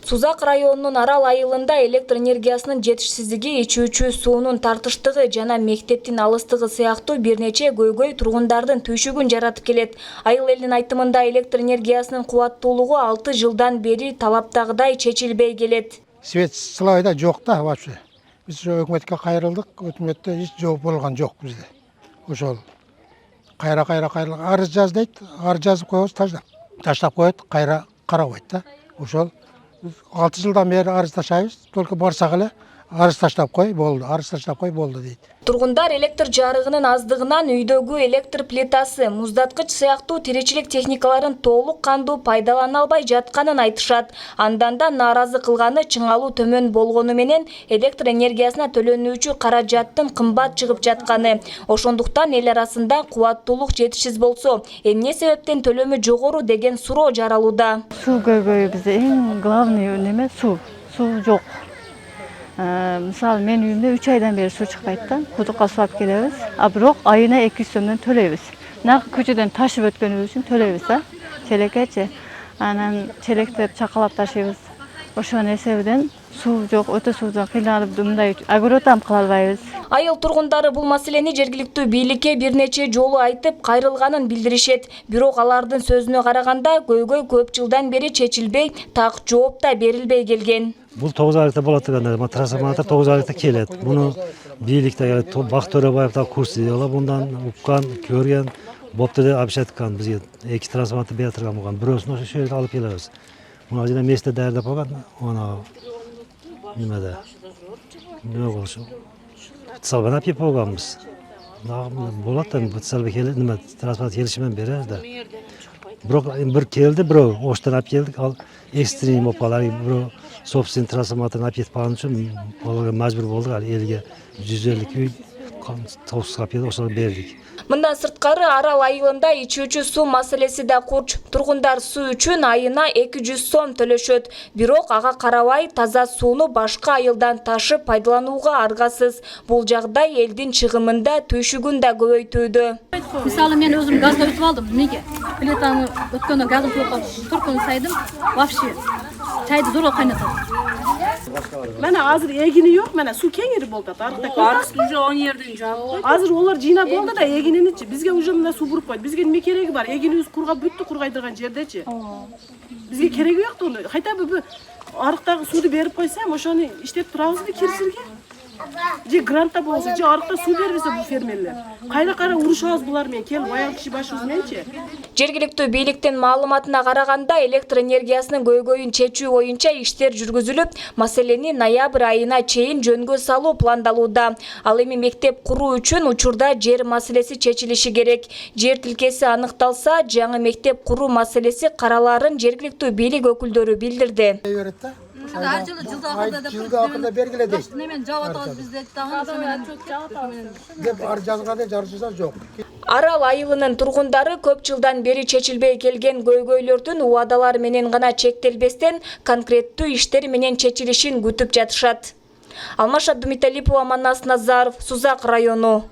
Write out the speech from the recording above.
Сузак районунун Арал айылында электр энергиясынын жетишсиздиги, ичүүчү суунун тартыштыгы жана мектептин алыстыгы сыяктуу бир нече көйгөй тургундардын түйшүгүн жаратып келет. Айыл элинин айтымында электр энергиясынын кубаттуулугу 6 жылдан бери талаптагыдай чечилбей келет. Свет Сылайда жок да вообще. Биз өкмөткө кайрылдык, өкмөттө эч жооп болгон жок бизде. Ошол кайра арыз жаз дейт, арыз жазып коебуз, таштап коет, кайра карабайт да. Ошол 6 жылдан бери арыз таштайбыз, только барсак эле арыз таштап кой болду дейт. Тургундар электр жарыгынын аздыгынан үйдөгү электр плитасы, муздаткыч сыяктуу тиричилик техникаларын толук кандуу пайдалана албай жатканын айтышат. Андан да нааразы кылганы чыңалуу төмөн болгону менен электр энергиясына төлөнүүчү каражаттын кымбат чыгып жатканы. Ошондуктан эл арасында кубаттуулук жетишсиз болсо, эмне себептен төлөмү жогору деген суроо жаралууда. Суу көйгөйү бизде эң главный неме суу жок. Мисалы мен үйүмдө 3 айдан бери суу чыкпайт да, кудукка сулап келебиз, а бирок айына 200 сомдон төлөйбүз. Нагы көчөдөн ташып өткөнүбүз үчүн төлөйбүз да, челекечи. Анан челектеп чакалап ташыйбыз. Ошонун эсебинен суу жок, өтө суудан кыйналып мындай огородам кыла албайбыз. Айыл тургундары бул маселени жергиликтүү бийликке бир нече жолу айтып кайрылганын билдиришет. Бирок алардын сөзүнө караганда көйгөй көп жылдан бери чечилбей, так жооп да берилбей келген. Бул 9 айлыкта болот дегенде, трансформатор 9 айлыкта келет. Муну бийликте Бак Төрөбаев да курс алып, мындан уккан, көргөн, бопту деп абишаткан бизге 2 трансформатор бере турган болгон. Бирөөсүн ошо жерде алып келебиз. Муну жана месте даярдап койгон, аны немеде. Не болчу? Салбан апип койгонбуз. Болот да, салбан келет, неме трансформатор келиши менен беребиз да. Бирок бир келди, бирөө оштон алып келдик, ал экстрим болуп калды. Бирөө собственный трансформаторун алып кетип калган үчүн аларга мажбур болдук. Ал элге 150 үй тосуп келди, ошону бердик. Мындан сырткары Арал айылында ичүүчү суу маселеси да курч. Тургундар суу үчүн айына 200 сом төлөшөт. Бирок ага карабай таза сууну башка айылдан ташып пайдаланууга аргасыз. Бул жагдай элдин чыгымын да, түйшүгүн да көбөйтүүдө. Мисалы мен өзүм газга өтүп алдым. Неге? Плитаны өткөндөн газым кылып калдым. Туркун сайдым. Вообще чайды дурга кайнатат. Мана азыр эгини жок, мана суу кеңири болду. Арыз уже 10 жерден жаап койду. Азыр олар жыйнап болду да эгининичи. Бизге уже мына суу буруп койду. Бизге неме кереги бар? Эгинибиз кургап бүттү, кургайдырган жердечи. Бизге кереги жок да. Кайта бу арыктагы сууду берип койсам, ошону иштеп турабызбы кирсирге? Же грантта болсо, же арыкта суу бербесе бул фермерлер. Кайра урушабыз булар менен, келип аял киши башыбыз мененчи. Жергиликтүү бийликтин маалыматына караганда электр энергиясынын көйгөйүн чечүү боюнча иштер жүргүзүлүп, маселени ноябрь айына чейин жөнгө салуу пландалууда. Ал эми мектеп куруу үчүн учурда жер маселеси чечилиши керек. Жер тилкеси аныкталса, жаңы мектеп куруу маселеси караларын жергиликтүү бийлик өкүлдөрү билдирди. Жылда акырда бергиле дейт. Немен жаап атабыз бизде дагы Деп ар жазганда жарышса жок. Арал айылынын тургундары көп жылдан бери чечилбей келген көйгөйлөрдүн убадалар менен гана чектелбестен конкреттүү иштер менен чечилишин күтүп жатышат. Алмаш Абдумиталипова, Манас Назаров, Сузак району.